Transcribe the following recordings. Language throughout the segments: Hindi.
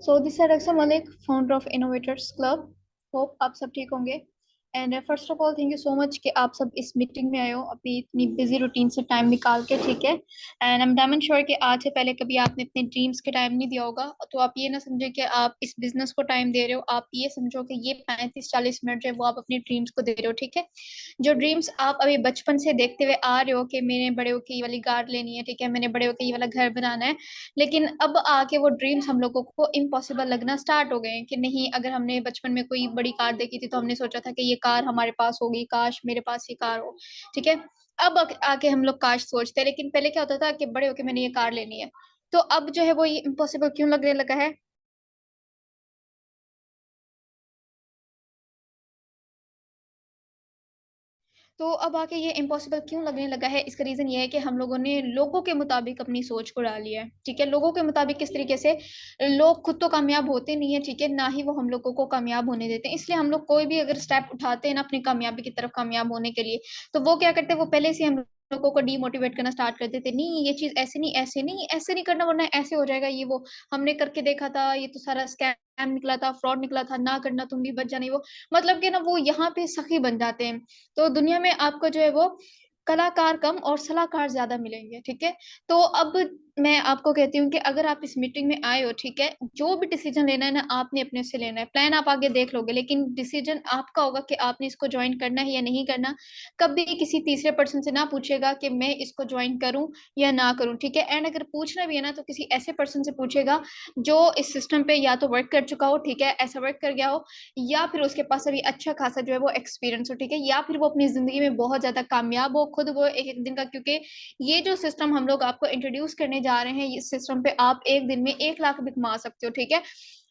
So this are Raksha Malik, founder of Innovators Club. Hope आप सब ठीक होंगे। And first of all thank you so much कि आप सब इस मीटिंग में आए हो अपनी इतनी बिजी रूटीन से टाइम निकाल के, ठीक है। And I am damn sure कि आज से पहले कभी आपने अपने ड्रीम्स के टाइम नहीं दिया होगा, तो आप ये ना समझे कि आप इस बिजनेस को टाइम दे रहे हो, आप ये समझो कि ये 35-40 मिनट जो है वो आप अपने ड्रीम्स को दे रहे हो, ठीक है। जो ड्रीम्स आप अभी बचपन से देखते हुए आ रहे हो कि मैंने बड़े होके ये वाली कार लेनी है, ठीक है, मैंने बड़े होके ये वाला घर बनाना है, लेकिन अब आके वो ड्रीम्स हम लोगों को इम्पॉसिबल लगना स्टार्ट हो गए हैं कि नहीं, अगर हमने बचपन में कोई बड़ी कार देखी थी तो हमने सोचा था कि ये कार हमारे पास होगी, काश मेरे पास ये कार हो, ठीक है। अब आके हम लोग काश सोचते हैं, लेकिन पहले क्या होता था कि बड़े होके मैंने ये कार लेनी है। तो अब जो है वो ये इम्पॉसिबल क्यों लगने लगा है? तो अब आके ये इम्पॉसिबल क्यों लगने लगा है, इसका रीजन ये है कि हम लोगों ने लोगों के मुताबिक अपनी सोच को डाल लिया है, ठीक है। लोगों के मुताबिक किस तरीके से? लोग खुद तो कामयाब होते नहीं है, ठीक है, ना ही वो हम लोगों को कामयाब होने देते हैं। इसलिए हम लोग कोई भी अगर स्टेप उठाते हैं ना अपनी कामयाबी की तरफ, कामयाब होने के लिए, तो वो क्या करते हैं, वो पहले से हम लोगों को डीमोटिवेट करना स्टार्ट कर देते, नहीं ये चीज ऐसे नहीं, ऐसे नहीं, ऐसे नहीं करना वरना ऐसे हो जाएगा, ये वो हमने करके देखा था, ये तो सारा स्कैम निकला था, फ्रॉड निकला था, ना करना, तुम भी बच जाना, वो मतलब कि ना वो यहाँ पे सखी बन जाते हैं। तो दुनिया में आपको जो है वो कलाकार कम और सलाहकार ज्यादा मिलेंगे, ठीक है। तो अब मैं आपको कहती हूँ कि अगर आप इस मीटिंग में आए हो, ठीक है, जो भी डिसीजन लेना है ना आपने अपने से लेना है। प्लान आप आगे देख लोगे, लेकिन डिसीजन आपका होगा कि आपने इसको ज्वाइन करना है या नहीं करना। कभी किसी तीसरे पर्सन से ना पूछेगा कि मैं इसको ज्वाइन करूं या ना करूं, ठीक है। एंड अगर पूछना भी है ना तो किसी ऐसे पर्सन से पूछेगा जो इस सिस्टम पे या तो वर्क कर चुका हो, ठीक है, ऐसा वर्क कर गया हो, या फिर उसके पास अभी अच्छा खासा जो है वो एक्सपीरियंस हो, ठीक है, या फिर वो अपनी जिंदगी में बहुत ज्यादा कामयाब हो खुद वो एक एक दिन का। क्योंकि ये जो सिस्टम हम लोग आपको इंट्रोड्यूस करने जा रहे हैं, इस सिस्टम पे आप एक दिन में 1 लाख भी कमा सकते हो, ठीक है।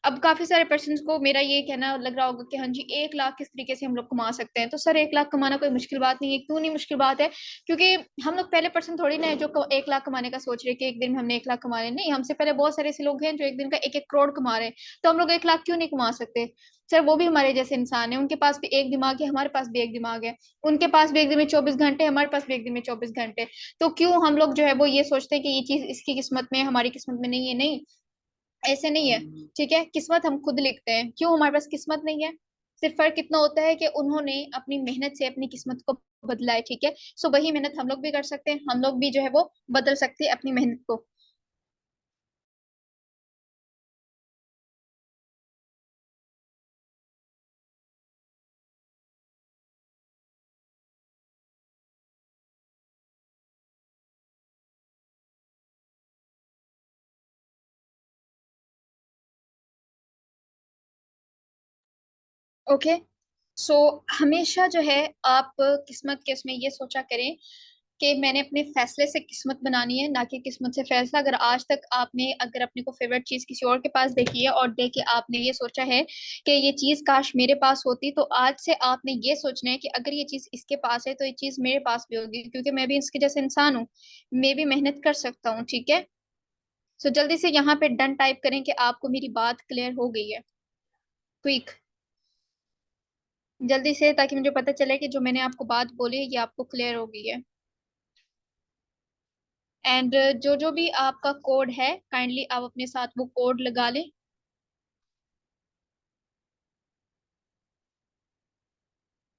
अब काफी सारे पर्सन को मेरा ये कहना लग रहा होगा कि हाँ जी 1 लाख किस तरीके से हम लोग कमा सकते हैं। तो सर 1 लाख कमाना कोई मुश्किल बात नहीं है। क्यों नहीं मुश्किल बात है? क्योंकि हम लोग पहले पर्सन थोड़ी ना है जो 1 लाख कमाने का सोच रहे हैं कि एक दिन में हमने 1 लाख कमा रहे, नहीं, हमसे पहले बहुत सारे ऐसे लोग हैं जो एक दिन का 1-1 करोड़ कमा रहे हैं। तो हम लोग 1 लाख क्यों नहीं कमा सकते? सर वो भी हमारे जैसे इंसान है, उनके पास भी एक दिमाग है, हमारे पास भी एक दिमाग है। उनके पास भी एक दिन में 24 घंटे, हमारे पास भी एक दिन में 24 घंटे। तो क्यों हम लोग जो है वो ये सोचते हैं कि ये चीज इसकी किस्मत में है, हमारी किस्मत में नहीं है? नहीं, ऐसे नहीं है, ठीक है। किस्मत हम खुद लिखते हैं, क्यों हमारे पास किस्मत नहीं है? सिर्फ फर्क कितना होता है कि उन्होंने अपनी मेहनत से अपनी किस्मत को बदला है, ठीक है। सो वही मेहनत हम लोग भी कर सकते हैं, हम लोग भी जो है वो बदल सकते हैं अपनी मेहनत को। ओके। सो हमेशा जो है आप किस्मत के उसमें ये सोचा करें कि मैंने अपने फैसले से किस्मत बनानी है, ना कि किस्मत से फैसला। अगर आज तक आपने अगर अपने को फेवरेट चीज किसी और के पास देखी है और देख के आपने ये सोचा है कि ये चीज काश मेरे पास होती, तो आज से आपने ये सोचना है कि अगर ये चीज इसके पास है तो ये चीज मेरे पास भी होगी, क्योंकि मैं भी इसके जैसे इंसान हूँ, मैं भी मेहनत कर सकता हूँ, ठीक है। सो जल्दी से यहाँ पे डन टाइप करें कि आपको मेरी बात क्लियर हो गई है। क्विक, जल्दी से, ताकि मुझे पता चले कि जो मैंने आपको बात बोली है ये आपको क्लियर हो गई है। एंड जो जो भी आपका कोड है, काइंडली आप अपने साथ वो कोड लगा लें।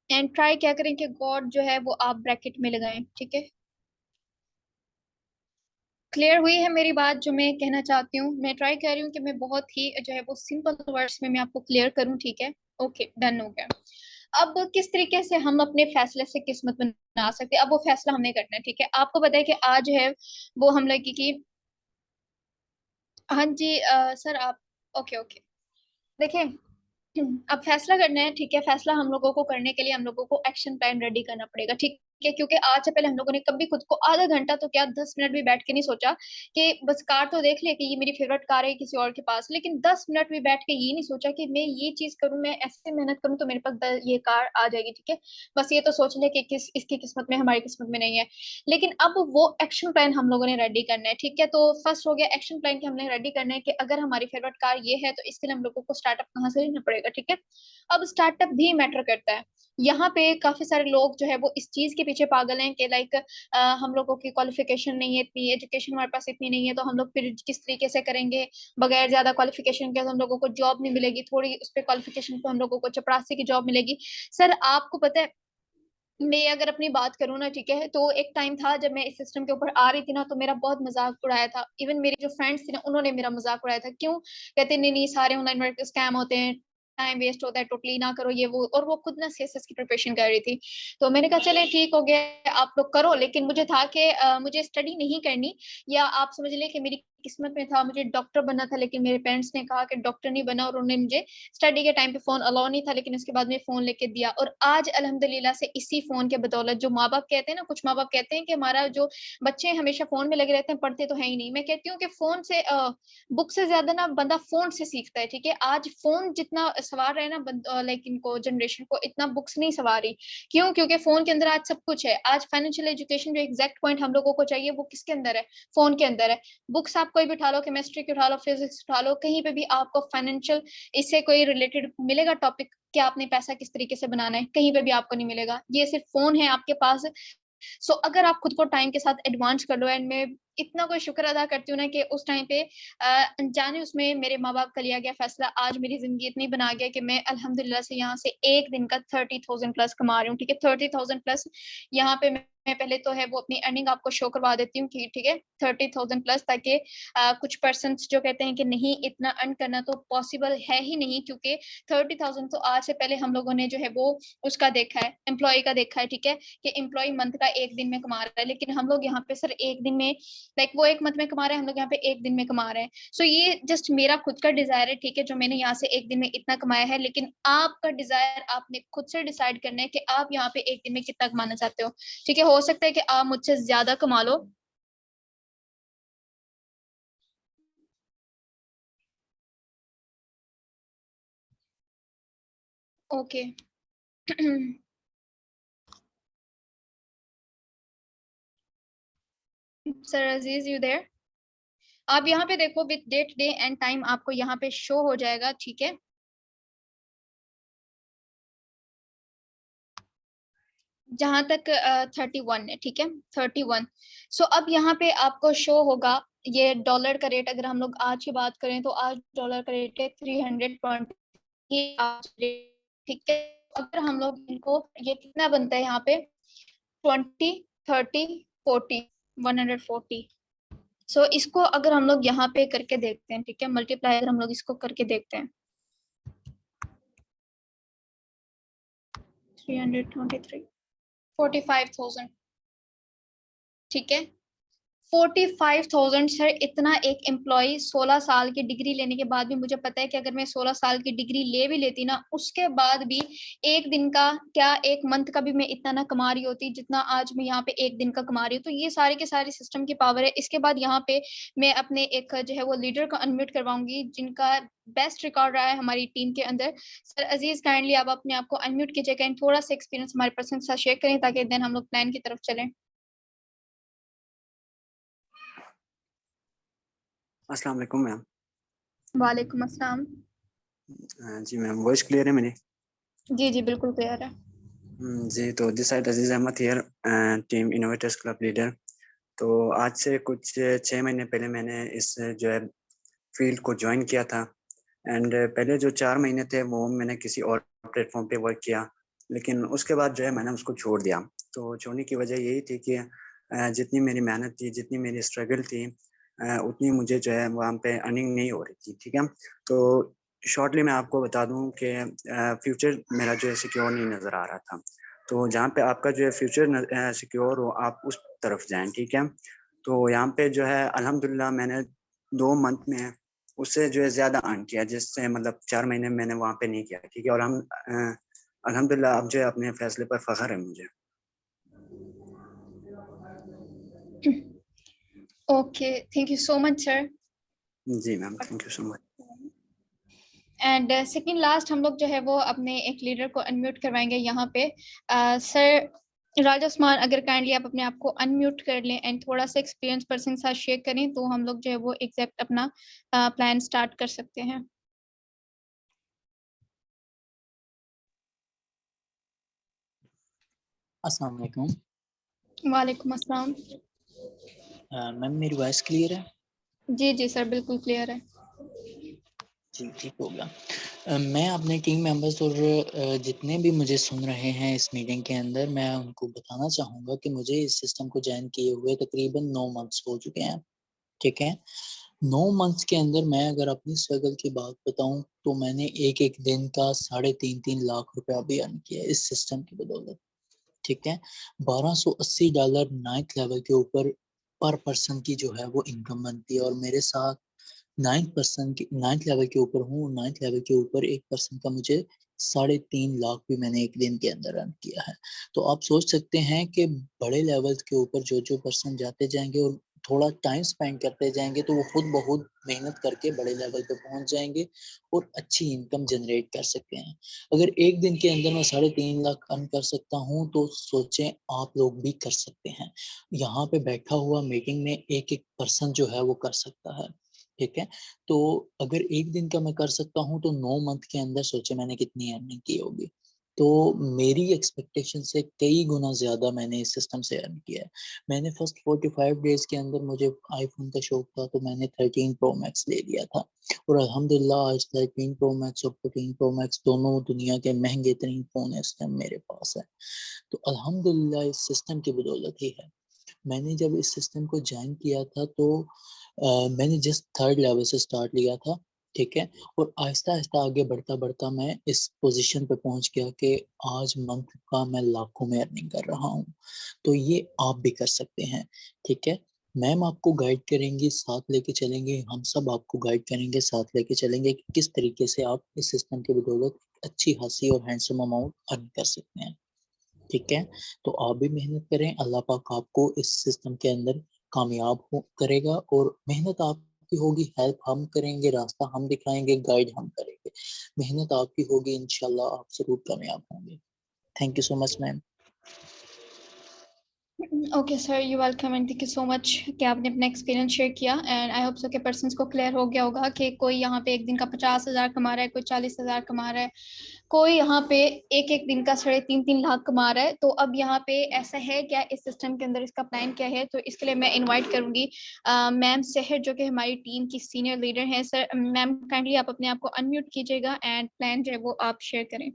एंड ट्राई क्या करें कि गॉड जो है वो आप ब्रैकेट में लगाएं, ठीक है। क्लियर हुई है मेरी बात जो मैं कहना चाहती हूँ? मैं ट्राई कर रही हूँ कि मैं बहुत ही जो है वो सिंपल वर्ड्स में मैं आपको क्लियर करूँ, ठीक है। ओके, डन हो गया। अब किस तरीके से हम अपने फैसले से किस्मत बना सकते हैं? अब वो फैसला हमने करना है, ठीक है। आपको पता है कि आज है वो हम लड़की की। हाँ जी सर आप। ओके ओके, देखिए, अब फैसला करना है, ठीक है। फैसला हम लोगों को करने के लिए हम लोगों को एक्शन प्लान रेडी करना पड़ेगा, ठीक है। क्योंकि आज से पहले हम लोगों ने कभी खुद को आधा घंटा तो क्या 10 मिनट भी बैठ के नहीं सोचा कि बस कार तो देख लिया कि ये मेरी फेवरेट कार है किसी और के पास, लेकिन 10 मिनट भी बैठ के ये नहीं सोचा कि मैं ये चीज करूं, मैं ऐसे मेहनत करूं तो मेरे पास ये कार आ जाएगी, ठीक है। बस ये तो सोच ले कि किस इसकी किस्मत में, हमारी किस्मत में नहीं है। लेकिन अब वो एक्शन प्लान हम लोगों ने रेडी करना है, ठीक है। तो फर्स्ट हो गया एक्शन प्लान कि हमने रेडी करना है कि अगर हमारी फेवरेट कार ये है तो इसके लिए हम लोगों को स्टार्टअप कहाँ से लेना पड़ेगा, ठीक है। अब स्टार्टअप भी मैटर करता है। यहाँ पे काफी सारे लोग जो है वो इस चीज के पीछे पागल हैं कि लाइक हम लोगों की क्वालिफिकेशन नहीं है, इतनी एजुकेशन हमारे पास इतनी नहीं है, तो हम लोग फिर किस तरीके से करेंगे, बगैर ज्यादा क्वालिफिकेशन के तो हम लोगों को जॉब नहीं मिलेगी, थोड़ी उस पर क्वालिफिकेशन पे हम लोगों को चपरासी की जॉब मिलेगी। सर आपको पता है, मैं अगर अपनी बात करूँ ना, ठीक है, तो एक टाइम था जब मैं इस सिस्टम के ऊपर आ रही थी ना, तो मेरा बहुत मजाक उड़ाया था, इवन मेरी जो फ्रेंड्स थी ना उन्होंने मेरा मजाक उड़ाया था। क्यों? कहते नहीं नहीं सारे ऑनलाइन वर्क स्कैम होते हैं, टाइम वेस्ट होता है, टोटली ना करो ये वो। और वो खुद ना सीएसएस की प्रिपरेशन कर रही थी, तो मैंने कहा चले ठीक हो गया आप लोग करो, लेकिन मुझे था कि मुझे स्टडी नहीं करनी, या आप समझ ले कि मेरी किस्मत में था मुझे डॉक्टर बनना था, लेकिन मेरे पेरेंट्स ने कहा कि डॉक्टर नहीं बना, और उन्होंने मुझे स्टडी के टाइम पे फोन अलाउ नहीं था, लेकिन उसके बाद में फोन लेके दिया। और आज अल्हम्दुलिल्लाह से इसी फोन के बदौलत, जो माँ बाप कहते हैं ना, कुछ माँ बाप कहते हैं कि हमारा जो बच्चे हमेशा फोन में लगे रहते हैं, पढ़ते तो है ही नहीं, मैं कहती हूँ कि फोन से बुक से ज्यादा ना बंदा फोन से सीखता है। ठीक है, आज फोन जितना सवार रहे ना लाइक इनको जनरेशन को, इतना बुक्स नहीं सवार रही। क्यों? क्योंकि फोन के अंदर आज सब कुछ है। आज फाइनेंशियल एजुकेशन जो एग्जैक्ट पॉइंट हम लोगों को चाहिए वो किसके अंदर है? फोन के अंदर है। बुक्स आप कोई भी उठा लो, केमिस्ट्री की उठा लो, फिजिक्स उठा लो, कहीं पे भी आपको फाइनेंशियल इससे कोई रिलेटेड मिलेगा टॉपिक कि आपने पैसा किस तरीके से बनाना है, कहीं पे भी आपको नहीं मिलेगा। ये सिर्फ फोन है आपके पास। सो अगर आप खुद को टाइम के साथ एडवांस कर लो, एंड मैं इतना कोई शुक्र अदा करती हूँ ना कि उस टाइम पे अनजाने उसमें मेरे माँ बाप का लिया गया फैसला आज मेरी जिंदगी इतनी बना गया कि मैं अल्हम्दुलिल्लाह से यहाँ से एक दिन का 30,000 प्लस कमा रही हूँ। ठीक है, 30,000 प्लस। यहाँ पे मैं पहले तो है वो अपनी अर्निंग आपको शो करवा देती हूँ कि ठीक है 30,000 प्लस, ताकि कुछ पर्सन जो कहते हैं कि नहीं इतना अर्न करना तो पॉसिबल है ही नहीं, क्योंकि 30,000 तो आज से पहले हम लोगों ने जो है वो उसका देखा है, एम्प्लॉय का देखा है। ठीक है, कि एम्प्लॉय मंथ का एक दिन में कमा रहा है, लेकिन हम लोग यहाँ पे सर एक दिन में, लाइक वो एक मंथ में कमा रहे हैं, हम लोग यहाँ पे एक दिन में कमा रहे हैं। सो ये जस्ट मेरा खुद का डिजायर है, ठीक है, जो मैंने यहाँ से एक दिन में इतना कमाया है, लेकिन आपका डिजायर आपने खुद से डिसाइड करना है कि आप यहाँ पे एक दिन में कितना कमाना चाहते हो। ठीक है, हो सकता है कि आप मुझसे ज्यादा कमा लो। Okay. Sir Aziz you there? आप यहाँ पे देखो with date day and time आपको यहाँ पे शो हो जाएगा। ठीक है, जहां तक 31 है। ठीक है, 31। सो अब यहाँ पे आपको शो होगा ये डॉलर का रेट। अगर हम लोग आज की बात करें तो आज डॉलर का रेट है 320 आज rate। ठीक है, अगर हम लोग इनको, ये कितना बनता है यहाँ पे? 20, 30, 40, 140। सो इसको अगर हम लोग यहाँ पे करके देखते हैं, ठीक है, मल्टीप्लाई अगर हम लोग इसको करके देखते हैं, 323, 45,000। ठीक है, 45,000 सर, इतना एक एम्प्लॉय 16 साल की डिग्री लेने के बाद भी, मुझे पता है कि अगर मैं 16 साल की डिग्री ले भी लेती ना, उसके बाद भी एक दिन का क्या एक मंथ का भी मैं इतना ना कमा रही होती जितना आज मैं यहाँ पे एक दिन का कमा रही हूँ। तो ये सारे के सारे सिस्टम की पावर है। इसके बाद यहाँ पे मैं अपने एक जो है वो लीडर को अनम्यूट करवाऊंगी जिनका बेस्ट रिकॉर्ड रहा है हमारी टीम के अंदर। सर अजीज काइंडली आप अपने आप को अनम्यूट कीजिएगा एंड थोड़ा सा एक्सपीरियंस हमारे पर्सन के साथ शेयर करें, ताकि देन हम लोग प्लान की तरफ चलें। अस्सलाम वालेकुम मैम। वालेकुम अस्सलाम। जी मैम, वॉइस क्लियर है मेरी? जी जी बिल्कुल क्लियर है। जी, तो this side Aziz Ahmed here, team Innovators Club leader. तो आज से कुछ 6 महीने पहले मैंने इस जो है फील्ड को ज्वाइन किया था। एंड पहले जो 4 महीने थे वो मैंने किसी और प्लेटफॉर्म पे वर्क किया, लेकिन उसके बाद जो है मैंने उसको छोड़ दिया। तो छोड़ने की वजह यही थी कि जितनी मेरी मेहनत थी, जितनी मेरी स्ट्रगल थी, उतनी मुझे जो है वहाँ पे अर्निंग नहीं हो रही थी। ठीक है, तो शॉर्टली मैं आपको बता दूँ कि फ्यूचर मेरा जो है सिक्योर नहीं नज़र आ रहा था। तो जहाँ पे आपका जो है फ्यूचर सिक्योर हो, आप उस तरफ जाएँ। ठीक है, तो यहाँ पे जो है अल्हम्दुलिल्लाह मैंने 2 मंथ में उससे जो है ज़्यादा अर्न किया, जिससे मतलब 4 महीने मैंने वहाँ पे नहीं किया। ठीक है, और हम अल्हम्दुलिल्लाह अब जो है अपने फैसले पर फ़ख्र है मुझे। Okay, thank you so much sir. जी ma'am, thank you so much. And second last हम लोग जो है वो अपने एक लीडर को अनम्यूट करवाएंगे यहाँ पे। सर राजा उस्मान, अगर काइंडली आप अपने आप को अनम्यूट कर लें एंड थोड़ा सा एक्सपीरियंस पर्सन के साथ शेयर करें, तो हम लोग जो है वो एग्जैक्ट अपना प्लान स्टार्ट कर सकते हैं। अस्सलाम वालेकुम। वालेकुम अस्सलाम। मैम मेरी वॉइस क्लियर है? जी जी सर, बिल्कुल क्लियर है। जी ठीक हो गया। मैं अपने टीम मेंबर्स और जितने भी मुझे सुन रहे हैं इस मीटिंग के अंदर, मैं उनको बताना चाहूँगा कि मुझे इस सिस्टम को जॉइन किए हुए तकरीबन 9 मंथ्स हो चुके हैं, ठीक है? 9 मंथ्स के अंदर मैं अगर अपनी स्ट्रगल की बात बताऊँ, तो मैंने एक-एक दिन का $3.5 लाख रुपया भी अर्न किया है इस सिस्टम की बदौलत, ठीक है? $1280 9th लेवल के ऊपर पर पर्सन की जो है वो इनकम बनती है और मेरे साथ 9th लेवल के ऊपर हूँ। 9th लेवल के ऊपर एक पर्सन का मुझे 3.5 लाख भी मैंने एक दिन के अंदर अर्न किया है। तो आप सोच सकते हैं कि बड़े लेवल्स के ऊपर जो पर्सन जाते जाएंगे और थोड़ा टाइम स्पेंड करते जाएंगे, तो वो खुद बहुत मेहनत करके बड़े लेवल पे पहुंच जाएंगे और अच्छी इनकम जनरेट कर सकते हैं। अगर एक दिन के अंदर मैं 3.5 लाख अर्न कर सकता हूँ, तो सोचें आप लोग भी कर सकते हैं। यहाँ पे बैठा हुआ मीटिंग में एक एक पर्सन जो है वो कर सकता है, ठीक है? तो अगर एक दिन का मैं कर सकता हूँ, तो 9 मंथ के अंदर सोचे मैंने कितनी अर्निंग की होगी। तो मेरी एक्सपेक्टेशन से कई गुना ज़्यादा मैंने इस सिस्टम से अर्न किया है। मैंने फर्स्ट 45 डेज़ के अंदर मुझे आईफ़ोन का शौक था, तो मैंने 13 प्रो मैक्स ले लिया था और अल्हम्दुलिल्लाह आज 13 प्रो मैक्स और 14 प्रो मैक्स दोनों दुनिया के महँगे तरीन फ़ोन इस टाइम मेरे पास है। तो अल्हम्दुलिल्लाह इस सिस्टम की बदौलत ही है। मैंने जब इस सिस्टम को जॉइन किया था, तो मैंने जस्ट 3rd लेवल से स्टार्ट लिया था, ठीक है? और आहिस्ता-आहिस्ता आगे बढ़ता-बढ़ता मैं इस पोज़ीशन पे पहुँच गया कि आज मंथ का मैं लाखों में अर्निंग कर रहा हूँ। तो ये आप भी कर सकते हैं, ठीक है? मैम आपको गाइड करेंगी, साथ लेके चलेंगे, हम सब आपको गाइड करेंगे, साथ लेके चलेंगे कि किस तरीके से आप इस सिस्टम की बदौलत अच्छी खासी और हैंडसम अमाउंट अर्न कर सकते हैं। ठीक है? तो आप भी मेहनत करें, अल्लाह पाक आपको इस सिस्टम के अंदर कामयाब हो करेगा और मेहनत आपकी होगी, हेल्प हम करेंगे, रास्ता हम दिखाएँगे, गाइड हम करेंगे। मेहनत आपकी होगी, इंशाल्लाह आप ज़रूर कामयाब होंगे। Thank you so much ma'am. Okay sir, you welcome and thank you so much कि आपने अपना एक्सपीरियंस शेयर किया। एंड आई होप सो कि पर्सन्स को क्लियर हो गया होगा कि कोई यहाँ पे एक दिन का 50,000 कमा रहा है, कोई 40,000 कमा रहा है, कोई यहाँ पे एक एक दिन का 3.5 लाख कमा रहा है। तो अब यहाँ पे ऐसा है क्या, इस सिस्टम के अंदर इसका प्लान क्या है? तो इसके लिए मैं इनवाइट करूंगी मैम सेहर, जो कि हमारी टीम की सीनियर लीडर हैं। सर मैम, काइंडली आप अपने आप को अनम्यूट कीजिएगा एंड प्लान जो है वो आप शेयर करें।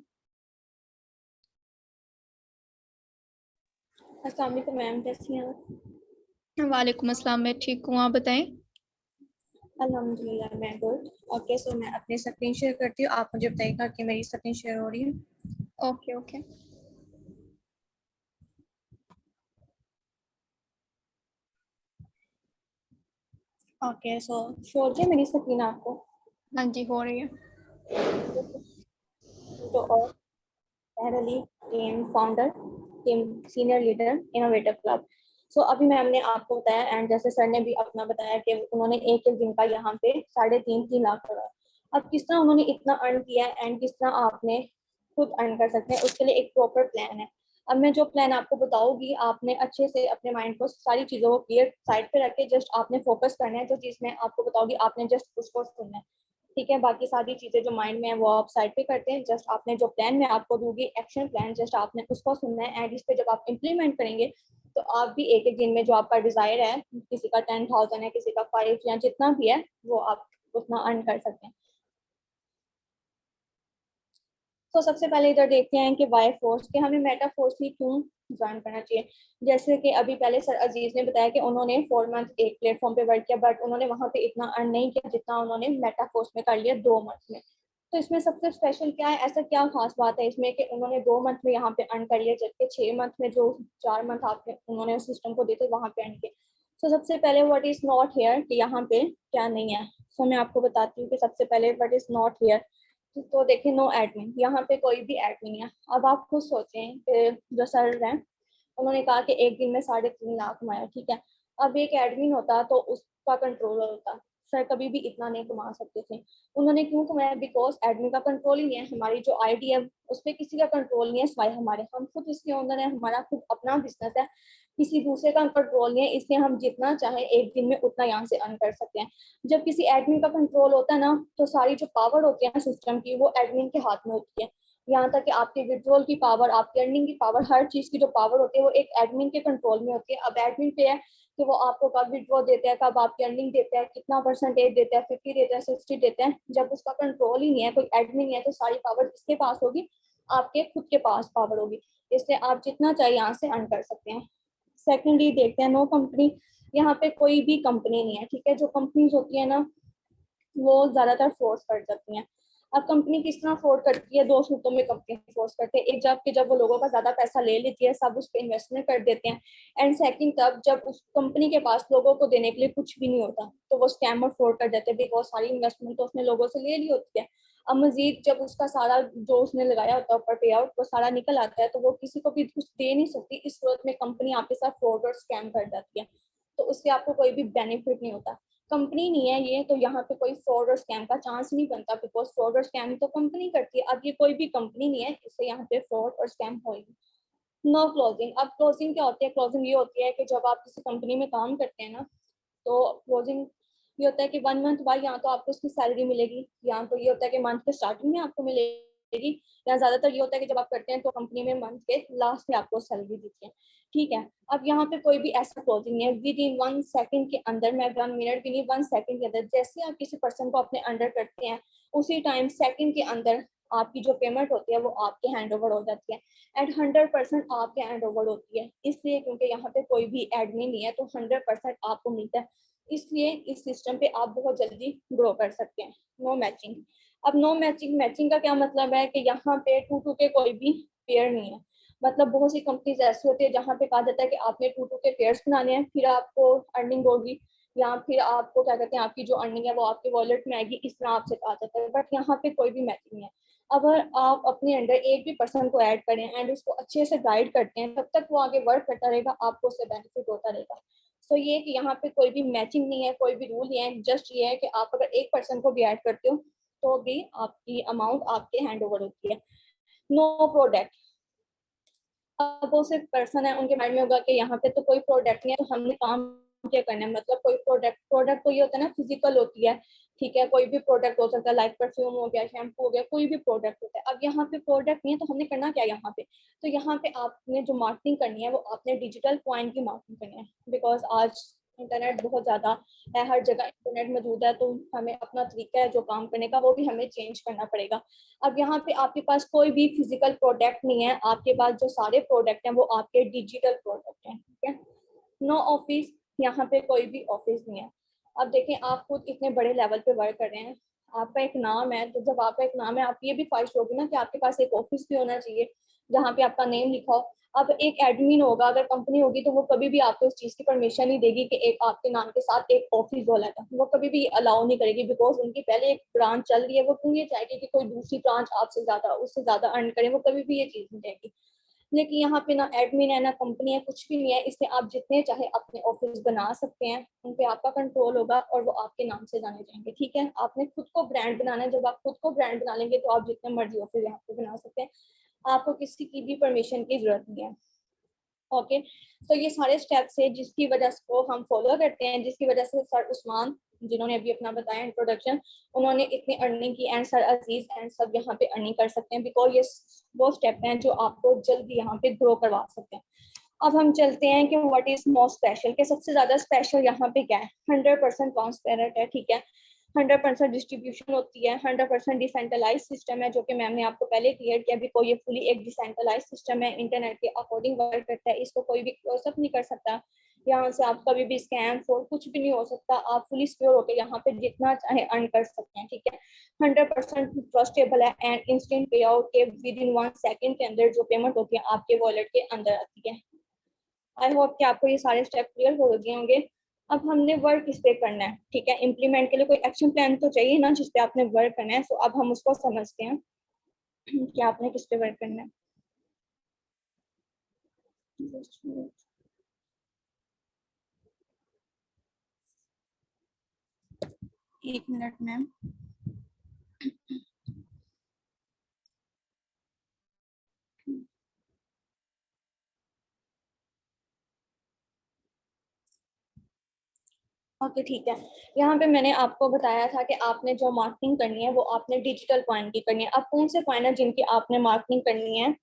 अस्सलाम वालेकुम मैम, कैसी हैं आप? वालेकुम अस्सलाम, मैं ठीक हूँ, आप बताएं। अल्हम्दुलिल्लाह मैं गुड। ओके, सो मैं अपनी स्क्रीन शेयर करती हूँ, आप मुझे बताइएगा कि मेरी स्क्रीन शेयर हो रही है। Okay okay. ओके, सो शो हो रही है मेरी स्क्रीन आपको? हाँ जी, हो रही है। तो और Sahar Ali, team founder, team senior leader, innovative club. So अभी मैम ने आपको बताया एंड जैसे सर ने भी अपना बताया कि उन्होंने एक एक दिन का यहाँ पे 3.5 लाख करा। अब किस तरह उन्होंने इतना अर्न किया एंड किस तरह आपने खुद अर्न कर सकते हैं, उसके लिए एक प्रॉपर प्लान है। अब मैं जो प्लान आपको बताऊंगी, आपने अच्छे से अपने माइंड को सारी चीज़ों को क्लियर साइड पे रख के जस्ट आपने फोकस करना है। जो चीज़ मैं आपको बताऊंगी आपने जस्ट उसको सुनना है, ठीक है? बाकी सारी चीजें जो माइंड में है वो आप साइड पे करते हैं। जस्ट आपने जो प्लान मैं आपको दूंगी, एक्शन प्लान, जस्ट आपने उसको सुनना है एंड इस पे जब आप इम्प्लीमेंट करेंगे, तो आप भी एक एक दिन में जो आपका डिजायर है, किसी का 10,000 है, किसी का 5 या जितना भी है, वो आप उतना अर्न कर सकते हैं। तो सबसे पहले इधर देखते हैं कि वाई फोर्स, कि हमें मेटा फोर्स ही क्यों ज्वाइन करना चाहिए। जैसे कि अभी पहले सर अजीज ने बताया कि उन्होंने 4 मंथ एक प्लेटफॉर्म पे वर्क किया, बट उन्होंने वहां पे इतना अर्न नहीं किया जितना उन्होंने मेटा फोर्स में कर लिया 2 मंथ में। तो इसमें सबसे स्पेशल क्या है, ऐसा क्या खास बात है इसमें कि उन्होंने 2 मंथ में यहाँ पे अर्न कर लिया, जबकि 6 मंथ में जो 4 मंथ आपने उन्होंने उस सिस्टम को देते वहां पे अर्न किया। तो सबसे पहले व्हाट इज नॉट हियर, कि यहाँ पे क्या नहीं है। सो मैं आपको बताती हूँ कि सबसे पहले व्हाट इज नॉट हियर। तो देखिए, नो एडमिन, यहाँ पे कोई भी एडमिन है। अब आप खुद सोचें कि जो सर हैं उन्होंने कहा कि एक दिन में 3.5 लाख कमाया, ठीक है? अब एक एडमिन होता तो उसका कंट्रोलर होता, सर कभी भी इतना नहीं कमा सकते थे। उन्होंने क्यों कमाया? बिकॉज एडमिन का कंट्रोल ही नहीं है। हमारी जो आईडी है उस पर किसी का कंट्रोल नहीं है सिवाय हमारे। हम खुद इसके ओनर है, हमारा खुद अपना बिजनेस है, किसी दूसरे का कंट्रोल नहीं है। इसलिए हम जितना चाहे एक दिन में उतना यहाँ से अर्न कर सकते हैं। जब किसी एडमिन का कंट्रोल होता है ना, तो सारी जो पावर होती है सिस्टम की वो एडमिन के हाथ में होती है। यहाँ तक कि आपके विड्रॉल की पावर, आपकी अर्निंग की पावर, हर चीज की जो पावर होती है वो एक एडमिन के कंट्रोल में होती है। अब एडमिन पे है कि वो आपको कब विड्रॉ देते हैं, कब आपकी अर्निंग देते हैं, कितना परसेंटेज देते हैं, 50 देते हैं, 60 देते हैं। जब उसका कंट्रोल ही नहीं है, कोई एडमिन नहीं है, तो सारी पावर किसके पास होगी? आपके खुद के पास पावर होगी। इसलिए आप जितना चाहिए यहाँ से अर्न कर सकते हैं। सेकेंडली देखते हैं नो कंपनी। यहाँ पे कोई भी कंपनी नहीं है, ठीक है। जो कंपनीज होती है ना वो ज्यादातर फोर्स कर जाती हैं। अब कंपनी किस तरह फोर्स करती है? दो सूत्रों में कंपनी फोर्स करती है। एक, जब वो लोगों का ज्यादा पैसा ले लेती है, सब उस पर इन्वेस्टमेंट कर देते हैं। एंड सेकंड, तब जब उस कंपनी के पास लोगों को देने के लिए कुछ भी नहीं होता, तो वो स्कैम और फ्रॉड कर देते हैं, बिकॉज सारी इन्वेस्टमेंट तो उसने लोगों से ले ली होती है। अब मजीद जब उसका सारा जो उसने लगाया होता है ऊपर पे आउट, वो सारा निकल आता है, तो वो किसी को भी कुछ दे नहीं सकती। इस सूरत में कंपनी आपके साथ फ्रॉड और स्कैम कर जाती है, तो उससे आपको कोई भी बेनिफिट नहीं होता। कंपनी नहीं है ये, तो यहाँ पे कोई फ्रॉड और स्कैम का चांस नहीं बनता, बिकॉज फ्रॉड और स्कैम तो कंपनी करती है। अब ये कोई भी कंपनी नहीं है, इससे यहाँ पे फ्रॉड और स्कैम होगी। No closing. अब क्लोजिंग क्या होती है? क्लोजिंग ये होती है कि जब आप किसी कंपनी में काम करते हैं ना, तो क्लोजिंग ये होता है कि 1 मंथ बाद यहाँ तो आपको उसकी सैलरी मिलेगी, या तो ये होता है कि मंथ के स्टार्टिंग में आपको मिलेगी, या ज्यादातर ये होता है कि जब आप करते हैं तो कंपनी में मंथ के लास्ट में आपको सैलरी देती है, ठीक है। अब यहाँ पे कोई भी ऐसा क्लोजिंग नहीं है। विद इन 1 सेकंड के अंदर, मैं 1 मिनट भी नहीं, 1 सेकंड के अंदर, जैसे आप किसी पर्सन को अपने अंडर करते हैं, उसी टाइम सेकंड के अंदर आपकी जो पेमेंट होती है वो आपके हैंड ओवर हो जाती है। एंड 100% आपके हैंड ओवर होती है, इसलिए क्योंकि यहाँ पे कोई भी एडमिन नहीं है, तो 100% आपको मिलता है। इसलिए इस सिस्टम पे आप बहुत जल्दी ग्रो कर सकते हैं। No matching. अब नो मैचिंग, मैचिंग का क्या मतलब है कि यहाँ पे 2-2 के कोई भी पेयर नहीं है। मतलब बहुत सी कंपनीज ऐसी होती है जहाँ पे कहा जाता है कि आपने 2-2 के पेयर्स बनाने हैं, फिर आपको अर्निंग होगी, या फिर आपको क्या कहते हैं, आपकी जो अर्निंग है वो आपके वॉलेट में आएगी, इस तरह आपसे कहा जाता है। बट यहाँ पे कोई भी मैचिंग नहीं है। अगर आप अपने अंडर एक भी पर्सन को ऐड करें एंड उसको अच्छे से गाइड करते हैं, तब तक वो आगे वर्क करता रहेगा, आपको उससे बेनिफिट होता रहेगा। सो ये कि यहाँ पे कोई भी मैचिंग नहीं है, कोई भी रूल नहीं है। जस्ट ये है कि आप अगर एक पर्सन को भी ऐड करते हो तो भी आपकी अमाउंट आपके हैंड ओवर होती है। No product. अब वो सिर्फ पर्सन है, उनके माइंड में होगा कि यहाँ पे तो कोई प्रोडक्ट नहीं है, तो हमने काम क्या करना है। मतलब कोई प्रोडक्ट तो ये होता है ना, फिजिकल होती है, ठीक है। कोई भी प्रोडक्ट हो सकता है, लाइक परफ्यूम हो गया, शैम्पू हो गया, कोई भी प्रोडक्ट होता है। अब यहाँ पे प्रोडक्ट नहीं है, तो हमने करना क्या है यहाँ पे? तो यहाँ पे आपने जो मार्केटिंग करनी है वो आपने डिजिटल कॉइन की मार्केटिंग करनी है, बिकॉज आज इंटरनेट बहुत ज्यादा है, हर जगह इंटरनेट मौजूद है, तो हमें अपना तरीका है जो काम करने का वो भी हमें चेंज करना पड़ेगा। अब यहाँ पे आपके पास कोई भी फिजिकल प्रोडक्ट नहीं है, आपके पास जो सारे प्रोडक्ट हैं वो आपके डिजिटल प्रोडक्ट हैं, ठीक है। No office. यहाँ पे कोई भी ऑफिस नहीं है। अब देखें, आप खुद इतने बड़े लेवल पे वर्क कर रहे हैं, आपका एक नाम है, तो जब आपका एक नाम है, आप ये भी ख्वाहिश होगी ना कि आपके पास एक ऑफिस भी होना चाहिए जहाँ पे आपका नेम लिखा हो। अब एक एडमिन होगा, अगर कंपनी होगी, तो वो कभी भी आपको इस चीज की परमिशन नहीं देगी कि एक आपके नाम के साथ एक ऑफिस वाला था, वो कभी भी अलाउ नहीं करेगी, बिकॉज उनकी पहले एक ब्रांच चल रही है। वो क्यों ये चाहेगी कि कोई दूसरी ब्रांच आपसे ज्यादा, उससे ज्यादा अर्न करे? वो कभी भी ये चीज नहीं चाहेगी। लेकिन यहाँ पे ना एडमिन है, ना कंपनी है, कुछ भी नहीं है, इसलिए आप जितने चाहे अपने ऑफिस बना सकते हैं, उन पे आपका कंट्रोल होगा और वो आपके नाम से जाने जाएंगे, ठीक है। आपने खुद को ब्रांड बनाना है, जब आप खुद को ब्रांड बना लेंगे तो आप जितने मर्जी ऑफिस यहाँ पे बना सकते हैं, आपको किसी की भी परमिशन की जरूरत नहीं है। ओके, तो ये सारे स्टेप्स है जिसकी वजह से को हम फॉलो करते हैं, जिसकी वजह से सर उस्मान, जिन्होंने अभी अपना बताया इंट्रोडक्शन, उन्होंने इतनी अर्निंग की, एंड सर अजीज एंड सब यहाँ पे अर्निंग कर सकते हैं, बिकॉज ये वो स्टेप हैं जो आपको जल्दी यहाँ पे ग्रो करवा सकते हैं। अब हम चलते हैं कि व्हाट इज मोस्ट स्पेशल, कि सबसे ज्यादा स्पेशल यहाँ पे क्या है? 100% ट्रांसपेरेंट है, ठीक है। 100% डिस्ट्रीब्यूशन होती है, 100% डिसेंट्रलाइज सिस्टम है, जो कि मैम ने आपको पहले क्लियर किया। भी कोई ये फुली एक डिसेंट्रलाइज सिस्टम है, इंटरनेट के अकॉर्डिंग वर्क करता है, इसको कोई भी क्रॉस अप नहीं कर सकता। यहाँ से आप कभी भी स्कैम फ्रॉड कुछ भी नहीं हो सकता, आप फुली सिक्योर होकर यहाँ पे जितना चाहे अर्न कर सकते हैं, ठीक है। 100% ट्रस्टेबल है एंड इंस्टेंट पे आउट के विद इन 1 सेकंड के अंदर जो पेमेंट होती है आपके वॉलेट के अंदर आती है। आई होप कि आपको ये सारे स्टेप क्लियर हो गए होंगे। अब हमने वर्क किस पे करना है, ठीक है। इम्प्लीमेंट के लिए कोई एक्शन प्लान तो चाहिए ना जिस पे आपने वर्क करना है। सो अब हम उसको समझते हैं कि आपने किस पे वर्क करना है। एक मिनट मैम। ओके ठीक है। यहाँ पे मैंने आपको बताया था कि आपने जो मार्केटिंग करनी है वो आपने डिजिटल कॉइन की करनी है। अब कौन से कॉइन है जिनकी आपने मार्केटिंग करनी है,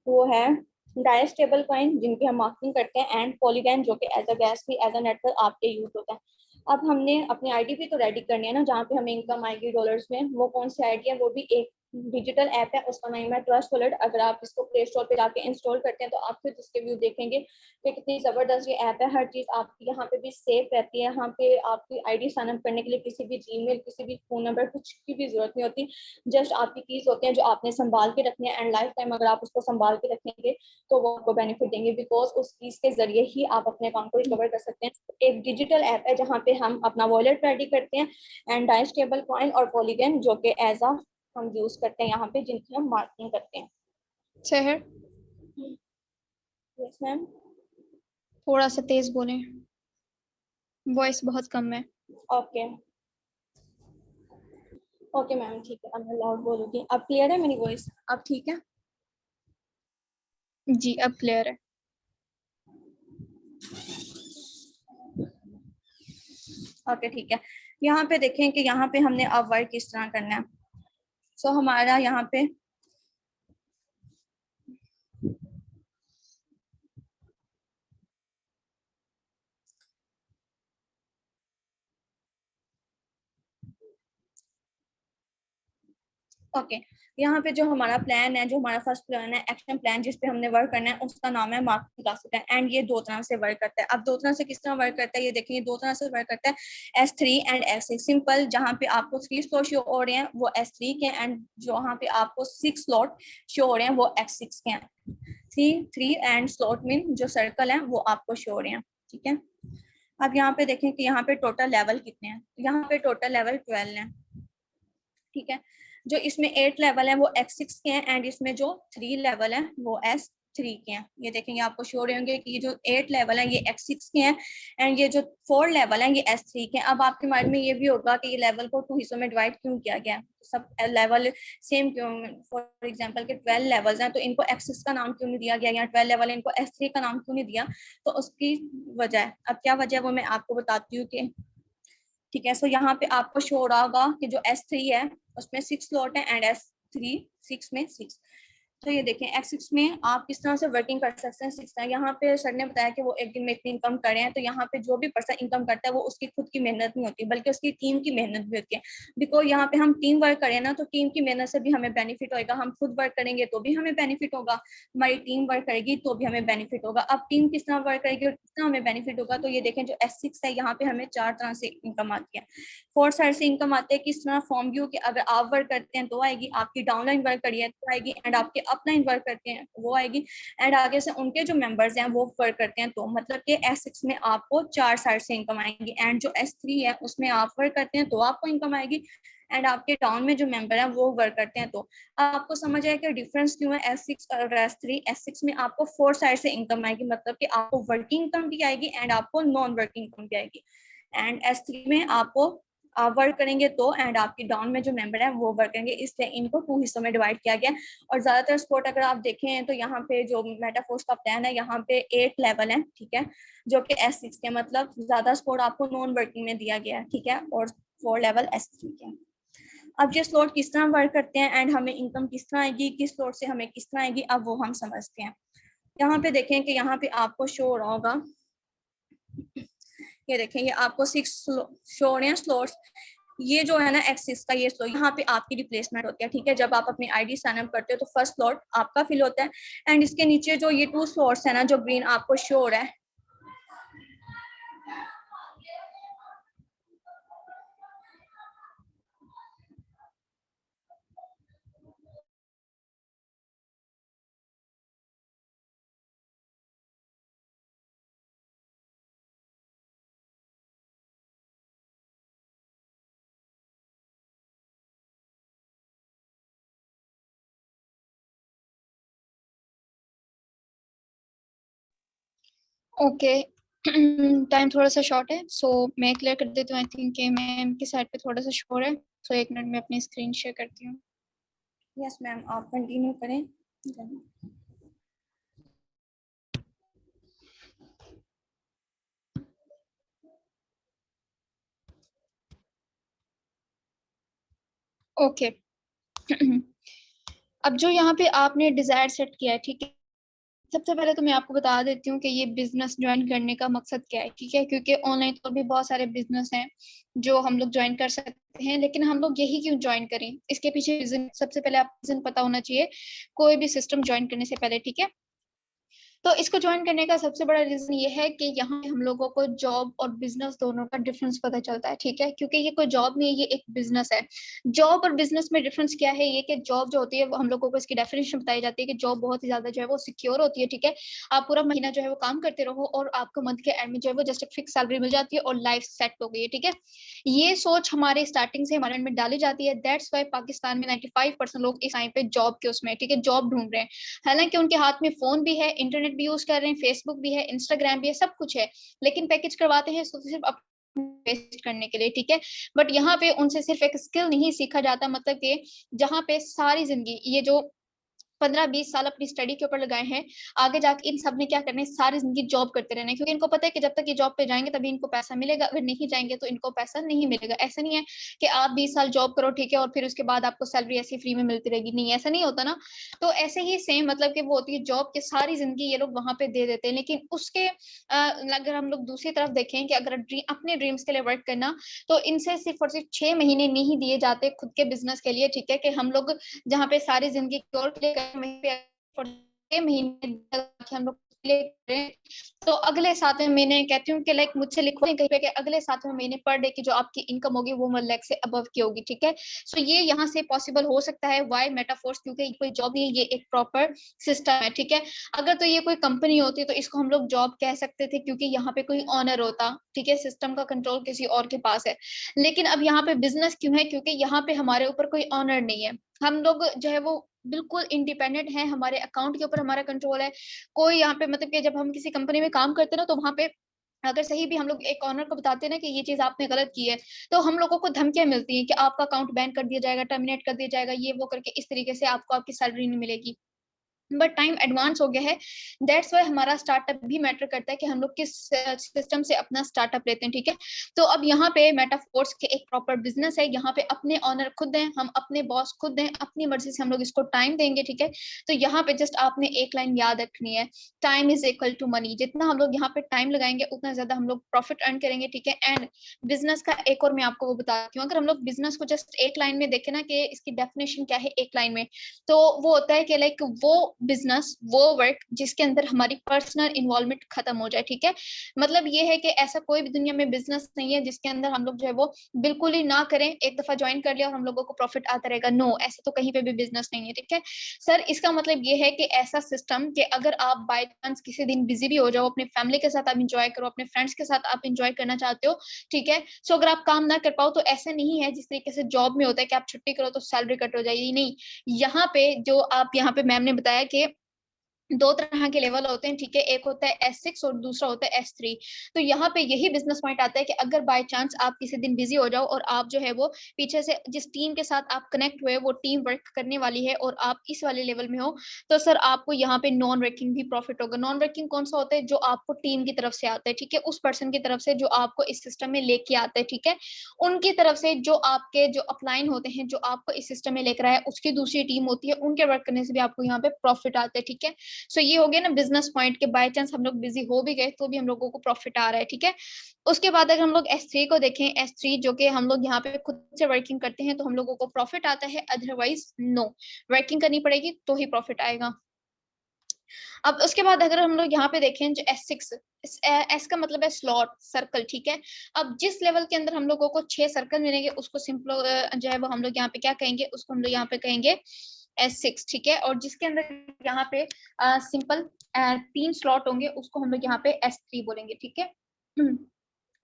वो है डाई स्टेबल कॉइन जिनकी हम मार्केटिंग करते हैं, एंड पॉलीगन जो कि एज अ गैस भी एज अ नेटवर्क आपके यूज होता है। अब हमने अपनी आईडी भी तो रेडी करनी है ना, जहाँ पे हमें इनकम आएगी डॉलर्स में। वो कौन सी आईडी है, वो भी एक डिजिटल ऐप है, उसका नाम है ट्रस्ट वॉलेट। अगर आप इसको प्ले स्टोर पे जाके इंस्टॉल करते हैं तो आप फिर इसके व्यू देखेंगे कि कितनी जबरदस्त ये ऐप है। हर चीज आपकी यहाँ पे भी सेफ रहती है। यहाँ पे आपकी आईडी साइन अप करने के लिए किसी भी जीमेल, किसी भी फोन नंबर, कुछ की भी जरूरत नहीं होती। जस्ट आपकी कीज होती हैं जो आपने संभाल के रखनी है, एंड लाइफ टाइम अगर आप उसको संभाल के रखेंगे तो वो आपको बेनिफिट देंगे, बिकॉज उस कीज के जरिए ही आप अपने अकाउंट को रिकवर कर सकते हैं। एक डिजिटल ऐप है जहाँ पे हम अपना वॉलेट रेडी करते हैं, एंड डाई स्टेबल कॉइन और पॉलीगन जो कि एज अ हम यूज करते हैं यहाँ पे, जिनकी हम मार्केटिंग करते हैं। शहर यस मैम। थोड़ा सा तेज बोलें, वॉइस बहुत कम है। ओके ओके मैम ठीक है, अब मैं लाउड बोलूंगी। अब क्लियर है मेरी वॉइस? अब ठीक है? जी अब क्लियर है। ओके ठीक है। यहाँ पे देखें कि यहाँ पे हमने अब वर्क किस तरह करना है। सो हमारा यहाँ पे ओके यहाँ पे जो हमारा प्लान है, जो हमारा फर्स्ट प्लान है, एक्शन प्लान, जिस पे हमने वर्क करना है, उसका नाम है मार्केटिंग क्लास प्लान। एंड ये दो तरह से वर्क करता है। अब दो तरह से किस तरह वर्क करता है ये देखिए। दो तरह से वर्क करता है, S3 एंड S6। सिंपल, जहाँ पे आपको 3 स्लॉट शो हो रहे हैं वो S3 के, एंड जहाँ पे आपको 6 स्लॉट शो हो रहे हैं वो X6 के हैं। 3 एंड स्लॉट में जो सर्कल है वो आपको शो हो रहे हैं, ठीक है। अब यहाँ पे देखें कि यहाँ पे टोटल लेवल कितने हैं। यहाँ पे टोटल लेवल 12 है, ठीक है। जो इसमें 8 लेवल है वो X6 के हैं, एंड इसमें जो 3 लेवल है वो S3 के हैं। ये देखेंगे आपको शो रहे होंगे कि ये जो 8 लेवल है ये X6 के हैं, एंड ये जो 4 लेवल है ये S3 के हैं। अब आपके माइंड में ये भी होगा कि ये लेवल को 2 हिस्सों में डिवाइड क्यों किया गया, सब लेवल सेम क्यों। फॉर एग्जांपल के 12 लेवल्स हैं तो इनको X6 का नाम क्यों नहीं दिया गया, या 12 लेवल है इनको S3 का नाम क्यों नहीं दिया। तो उसकी वजह है, अब क्या वजह है वो मैं आपको बताती हूँ कि ठीक है। सो यहाँ पे आपको शो हो रहा होगा कि जो S3 है उसमें 6 स्लॉट है, एंड S3 6 में 6। तो ये देखें X6 में आप किस तरह से वर्किंग कर सकते हैं। 6 यहाँ पे सर ने बताया कि वो एक दिन में इतनी इनकम कर रहे हैं। तो यहाँ पे जो भी पर्सन इनकम करता है वो उसकी खुद की मेहनत नहीं होती, बल्कि उसकी टीम की मेहनत भी होती है। बिकॉज यहाँ पे हम टीम वर्क करें ना, तो टीम की मेहनत से भी हमें बेनिफिट होगा। हम खुद वर्क करेंगे तो भी हमें बेनिफिट होगा, हमारी टीम वर्क करेगी तो भी हमें बेनिफिट होगा। अब टीम किस तरह वर्क करेगी और कितना हमें बेनिफिट होगा, तो ये देखें जो S6 है यहाँ पे हमें 4 तरह से इनकम आती है। 4 साइड से इनकम आती है किस तरह, फॉर्म व्यू के अगर आप वर्क करते हैं तो आएगी, आपकी डाउनलाइन वर्क करी है तो आएगी, एंड आपके अपलाइन वर्क करते हैं वो आएगी, एंड आगे से उनके जो मेंबर्स हैं वो वर्क करते हैं तो, मतलब कि S6 में आपको 4 साइड से इनकम आएगी, एंड जो S3 है उसमें आप वर्क करते हैं तो आपको इनकम आएगी, एंड आपके टाउन में जो मेंबर हैं वो वर्क करते हैं तो। आपको समझ आया कि डिफरेंस क्यों है S6 और S3। S6 में आपको 4 साइड से इनकम आएगी, मतलब कि आपको वर्किंग इनकम भी आएगी एंड आपको नॉन वर्किंग इनकम भी आएगी, एंड S3 में आपको आप वर्क करेंगे तो, एंड आपकी डाउन में जो मेंबर है वो वर्क करेंगे, इसलिए इनको 2 हिस्सों में डिवाइड किया गया। और ज्यादातर स्पोर्ट अगर आप देखें तो यहाँ पे जो मेटाफोर्स का प्लान है यहाँ पे 8 लेवल है, ठीक है, जो कि S6 के, मतलब ज्यादा स्पोर्ट आपको नॉन वर्किंग में दिया गया है, ठीक है, और 4 लेवल S3 के। अब ये स्लॉट किस तरह वर्क करते हैं एंड हमें इनकम किस तरह आएगी, किस स्लॉट से हमें किस तरह आएगी, अब वो हम समझते हैं। यहाँ पे देखें कि यहाँ पे आपको शो हो रहा होगा, ये देखें ये आपको 6 शो हो रहे हैं स्लॉट्स। ये जो है ना X6 का ये स्लॉट, यहाँ पे आपकी रिप्लेसमेंट होती है, ठीक है। जब आप अपनी आईडी साइन अप करते हो तो फर्स्ट स्लॉट आपका फिल होता है, एंड इसके नीचे जो ये 2 स्लॉट्स है ना जो ग्रीन आपको शो हो रहा है, ओके टाइम थोड़ा सा शॉर्ट है, सो मैं क्लियर कर देती हूँ। आई थिंक कि मैम की साइड पे थोड़ा सा शोर है, सो 1 मिनट में अपनी स्क्रीन शेयर करती हूँ। यस मैम आप कंटिन्यू करें। ओके। अब जो यहाँ पे आपने डिजायर सेट किया है, ठीक है, सबसे पहले तो मैं आपको बता देती हूँ कि ये बिजनेस ज्वाइन करने का मकसद क्या है, ठीक है, क्योंकि ऑनलाइन तो भी बहुत सारे बिजनेस हैं जो हम लोग ज्वाइन कर सकते हैं, लेकिन हम लोग यही क्यों ज्वाइन करें, इसके पीछे रीजन सबसे पहले आप रीजन पता होना चाहिए कोई भी सिस्टम ज्वाइन करने से पहले, ठीक है। तो इसको ज्वाइन करने का सबसे बड़ा रीजन ये है कि यहाँ पे हम लोगों को जॉब और बिजनेस दोनों का डिफरेंस पता चलता है, ठीक है, क्योंकि ये कोई जॉब नहीं है, ये एक बिजनेस है। जॉब और बिजनेस में डिफरेंस क्या है, ये कि जॉब जो होती है वो हम लोगों को इसकी डेफिनेशन बताई जाती है कि जॉब बहुत ही ज्यादा जो है वो सिक्योर होती है, ठीक है, आप पूरा महीना जो है वो काम करते रहो और आपको मंथ के एंड में जो है वो जस्ट एक फिक्स सैलरी मिल जाती है और लाइफ सेट हो गई है, ठीक है। ये सोच हमारे स्टार्टिंग से हमारे में डाली जाती है, दैट्स वाई पाकिस्तान में 95% लोग इस टाइम पे जॉब के उसमें, ठीक है, जॉब ढूंढ रहे हैं। हालांकि उनके हाथ में फोन भी है, इंटरनेट भी यूज कर रहे हैं, फेसबुक भी है, इंस्टाग्राम भी है, सब कुछ है, लेकिन पैकेज करवाते हैं सिर्फ वेस्ट करने के लिए, ठीक है। बट यहाँ पे उनसे सिर्फ एक स्किल नहीं सीखा जाता, मतलब कि जहाँ पे सारी जिंदगी ये जो 15-20 साल अपनी स्टडी के ऊपर लगाए हैं, आगे जाके इन सब ने क्या करना है, सारी जिंदगी जॉब करते रहना है, क्योंकि इनको पता है कि जब तक ये जॉब पे जाएंगे तभी इनको पैसा मिलेगा, अगर नहीं जाएंगे तो इनको पैसा नहीं मिलेगा। ऐसा नहीं है कि आप 20 साल जॉब करो, ठीक है, और फिर उसके बाद आपको सैलरी ऐसी फ्री में मिलती रहेगी, नहीं, ऐसा नहीं होता ना। तो ऐसे ही सेम मतलब कि वो होती है जॉब की सारी जिंदगी ये लोग वहां पे दे देते हैं, लेकिन उसके अगर हम लोग दूसरी तरफ देखें कि अगर अपने ड्रीम्स के लिए वर्क करना, तो इनसे सिर्फ और सिर्फ 6 महीने नहीं दिए जाते खुद के बिजनेस के लिए, ठीक है, कि हम लोग जहाँ पे सारी जिंदगी और के लिए वहीं पे for 6 महीने हम लोग प्ले करें, तो अगले 7वें महीने कहती हूँ कि लाइक मुझसे लिखो कहीं पे कि अगले 7वें महीने पर डे की जो आपकी इनकम होगी वो 1 लाख से अबव की होगी, ठीक है। सो ये यहाँ से पॉसिबल हो सकता है, वाई मेटाफोर्स, क्योंकि कोई जॉब नहीं है, ये एक प्रॉपर सिस्टम है, ठीक है। अगर तो ये कोई कंपनी होती तो इसको हम लोग जॉब कह सकते थे, क्योंकि यहाँ पे कोई ऑनर होता, ठीक है, सिस्टम का कंट्रोल किसी और के पास है। लेकिन अब यहाँ पे बिजनेस क्यों है, क्योंकि यहाँ पे हमारे ऊपर कोई ऑनर नहीं है, हम लोग जो है वो बिल्कुल इंडिपेंडेंट है, हमारे अकाउंट के ऊपर हमारा कंट्रोल है। कोई यहाँ पे मतलब कि जब हम किसी कंपनी में काम करते हैं ना, तो वहां पे अगर सही भी हम लोग एक ऑनर को बताते हैं ना कि ये चीज आपने गलत की है, तो हम लोगों को धमकियां मिलती हैं कि आपका अकाउंट बैन कर दिया जाएगा, टर्मिनेट कर दिया जाएगा, ये वो करके इस तरीके से आपको आपकी सैलरी नहीं मिलेगी। बट टाइम एडवांस हो गया है, दैट्स वाई हमारा स्टार्टअप भी मैटर करता है कि हम लोग किस सिस्टम से अपना स्टार्टअप लेते हैं, ठीक है। तो अब यहाँ पे मेटाफोर्स के एक प्रॉपर बिजनेस है, यहाँ पे अपने ऑनर खुद हैं, हम अपने बॉस खुद हैं, अपनी मर्जी से हम लोग इसको टाइम देंगे, ठीक है। तो यहाँ पे जस्ट आपने एक लाइन याद रखनी है, time is equal to money, जितना हम लोग यहाँ पे टाइम लगाएंगे उतना ज्यादा हम लोग प्रॉफिट अर्न करेंगे, ठीक है। एंड बिजनेस का एक और मैं आपको वो बताती हूँ, अगर हम लोग बिजनेस को जस्ट एक लाइन में देखें ना कि इसकी डेफिनेशन क्या है एक लाइन में, तो वो होता है कि लाइक वो बिजनेस, वो वर्क जिसके अंदर हमारी पर्सनल इन्वॉल्वमेंट खत्म हो जाए, ठीक है। मतलब ये है कि ऐसा कोई भी दुनिया में बिजनेस नहीं है जिसके अंदर हम लोग जो है वो बिल्कुल ही ना करें, एक दफा ज्वाइन कर लिया और हम लोगों को प्रॉफिट आता रहेगा, नो, ऐसा तो कहीं पे भी बिजनेस नहीं है, ठीक है। सर इसका मतलब ये है कि ऐसा सिस्टम कि अगर आप बाय चांस किसी दिन बिजी भी हो जाओ, अपने फैमिली के साथ आप इंजॉय करो, अपने फ्रेंड्स के साथ आप इंजॉय करना चाहते हो, ठीक है, सो अगर आप काम ना कर पाओ तो ऐसा नहीं है जिस तरीके से जॉब में होता है कि आप छुट्टी करो तो सैलरी कट हो जाएगी, नहीं। यहाँ पे जो आप यहाँ पे मैम ने बताया कि 2 तरह के लेवल होते हैं, ठीक है, एक होता है S6 और दूसरा होता है S3। तो यहाँ पे यही बिजनेस पॉइंट आता है कि अगर बाय चांस आप किसी दिन बिजी हो जाओ और आप जो है वो पीछे से जिस टीम के साथ आप कनेक्ट हुए वो टीम वर्क करने वाली है और आप इस वाले लेवल में हो, तो सर आपको यहाँ पे नॉन वर्किंग भी प्रॉफिट होगा। नॉन वर्किंग कौन सा होता है, जो आपको टीम की तरफ से आता है, ठीक है, उस पर्सन की तरफ से जो आपको इस सिस्टम में लेके आता है, ठीक है, उनकी तरफ से जो आपके जो अपलाइन होते हैं, जो आपको इस सिस्टम में लेकर आया, उसकी दूसरी टीम होती है, उनके वर्क करने से भी आपको यहाँ पे प्रॉफिट आता है, ठीक है। सो ये हो गया ना बिजनेस पॉइंट के बाय चांस हम लोग बिजी हो भी गए तो भी हम लोगों को प्रॉफिट आ रहा है, ठीक है। उसके बाद अगर हम लोग S3 को देखें, S3 जो कि हम लोग यहाँ पे खुद से वर्किंग करते हैं तो हम लोगों को प्रॉफिट आता है, अदरवाइज नो, वर्किंग करनी पड़ेगी तो ही प्रॉफिट आएगा। अब उसके बाद अगर हम लोग यहाँ पे देखें जो S6, एस का मतलब है स्लॉट, सर्कल, ठीक है। अब जिस लेवल के अंदर हम लोगों को 6 सर्कल मिलेंगे उसको सिंपल जो है वो हम लोग यहाँ पे क्या कहेंगे, उसको हम लोग यहाँ पे कहेंगे S6, ठीक है। और जिसके अंदर यहाँ पे सिंपल 3 स्लॉट होंगे उसको हम लोग यहाँ पे S3 बोलेंगे, ठीक है।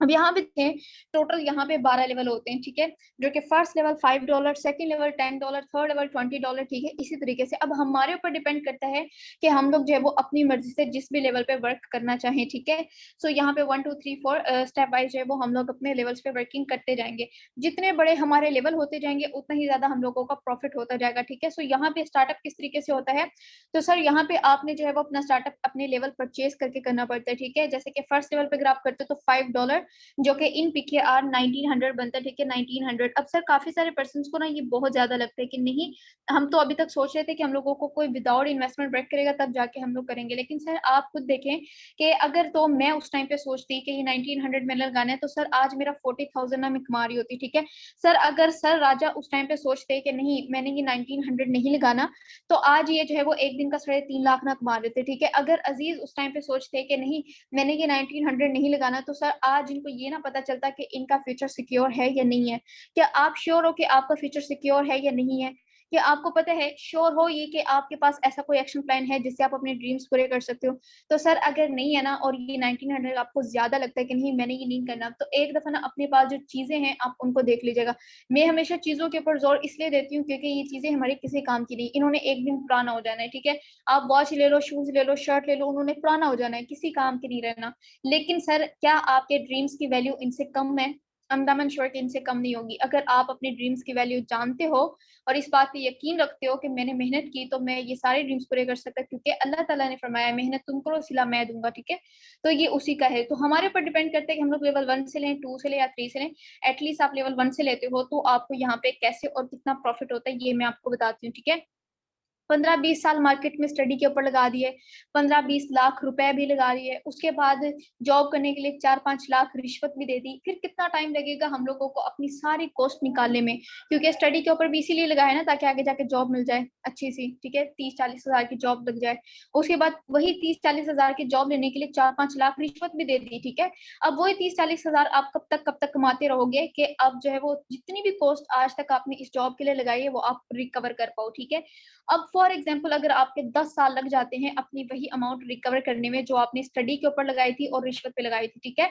अब यहाँ पे देखें टोटल यहाँ पे 12 लेवल होते हैं, ठीक है, जो कि first level $5, second level $10, third level $20, ठीक है। इसी तरीके से अब हमारे ऊपर डिपेंड करता है कि हम लोग जो है वो अपनी मर्जी से जिस भी लेवल पे वर्क करना चाहें, ठीक है। सो यहाँ पे 1 2 3 4 स्टेप वाइज जो है वो हम लोग अपने लेवल्स पे वर्किंग करते जाएंगे। जितने बड़े हमारे लेवल होते जाएंगे उतना ही ज्यादा हम लोगों का प्रॉफिट होता जाएगा, ठीक है। सो यहाँ पे स्टार्टअप किस तरीके से होता है, तो सर यहाँ पे आपने जो है वो अपना स्टार्टअप अपने लेवल परचेज करके करना पड़ता है, ठीक है। जैसे कि फर्स्ट लेवल पे अगर आप करते हो तो $5 जो कि इन PKR 1900 बनता है, ठीक है 1900। अब सर काफी सारे पर्सन को ना ये बहुत ज्यादा लगता है कि नहीं, हम तो अभी तक सोच रहे थे कि हम लोगों को कोई विदाउट इन्वेस्टमेंट ब्रेक करेगा तब जाके हम लोग करेंगे, लेकिन सर आप खुद देखें कि अगर तो मैं उस टाइम पे सोचती कि ये 1900 में लगाना है तो सर आज मेरा 40,000 ना मैं कमा रही होती, ठीक है। सर अगर सर राजा उस टाइम पे सोचते कि नहीं मैंने ये 1900 नहीं लगाना, तो आज ये जो है वो एक दिन का 3.5 लाख ना कमा रहे थे, ठीक है। अगर अजीज उस टाइम पे सोचते कि नहीं मैंने ये 1900 नहीं लगाना, तो सर आज इनको ये ना पता चलता कि इनका फ्यूचर सिक्योर है या नहीं है। क्या आप श्योर हो कि आपका फ्यूचर सिक्योर है या नहीं है? क्या आपको पता है, श्योर हो ये कि आपके पास ऐसा कोई एक्शन प्लान है जिससे आप अपने ड्रीम्स पूरे कर सकते हो? तो सर अगर नहीं है ना और ये 1900 आपको ज्यादा लगता है कि नहीं मैंने ये नहीं करना, तो एक दफा ना अपने पास जो चीजें हैं आप उनको देख लीजिएगा। मैं हमेशा चीजों के ऊपर जोर इसलिए देती हूँ क्योंकि ये चीजें हमारे किसी काम की नहीं, इन्होंने एक दिन पुराना हो जाना है, ठीक है। आप वॉच ले लो, शूज ले लो, शर्ट ले लो, उन्होंने पुराना हो जाना है, किसी काम के नहीं रहना। लेकिन सर क्या आपके ड्रीम्स की वैल्यू इनसे कम है? अंदामन श्योर कि इनसे कम नहीं होगी। अगर आप अपने ड्रीम्स की वैल्यू जानते हो और इस बात पे यकीन रखते हो कि मैंने मेहनत की तो मैं ये सारे ड्रीम्स पूरे कर सकता, क्योंकि अल्लाह ताला ने फरमाया मेहनत तुम करो सिला मैं दूंगा, ठीक है। तो ये उसी का है। तो हमारे ऊपर डिपेंड करता है कि हम लोग लेवल 1 से लें, 2 से लें या 3 से लें। एटलीस्ट आप लेवल 1 से लेते हो तो आपको यहाँ पे कैसे और कितना प्रॉफिट होता है ये मैं आपको बताती हूँ, ठीक है। 15-20 साल मार्केट में स्टडी के ऊपर लगा दिए, 15-20 लाख रुपए भी लगा दिए, उसके बाद जॉब करने के लिए 4-5 लाख रिश्वत भी दे दी, फिर कितना टाइम लगेगा हम लोगों को अपनी सारी कॉस्ट निकालने में? क्योंकि स्टडी के ऊपर भी इसीलिए लगा है ना ताकि आगे जाके जॉब मिल जाए अच्छी सी, ठीक है, 30-40 हजार की जॉब लग जाए। उसके बाद वही 30-40 हजार की जॉब लेने के लिए 4-5 लाख रिश्वत भी दे दी, ठीक है। अब वही 30-40 हजार आप कब तक कमाते रहोगे कि अब जो है वो जितनी भी कॉस्ट आज तक आपने इस जॉब के लिए लगाई है वो आप रिकवर कर पाओ, ठीक है। अब फॉर एग्जाम्पल अगर आपके 10 साल लग जाते हैं अपनी वही अमाउंट रिकवर करने में जो आपने स्टडी के ऊपर लगाई थी और रिश्वत पे लगाई थी, ठीक है,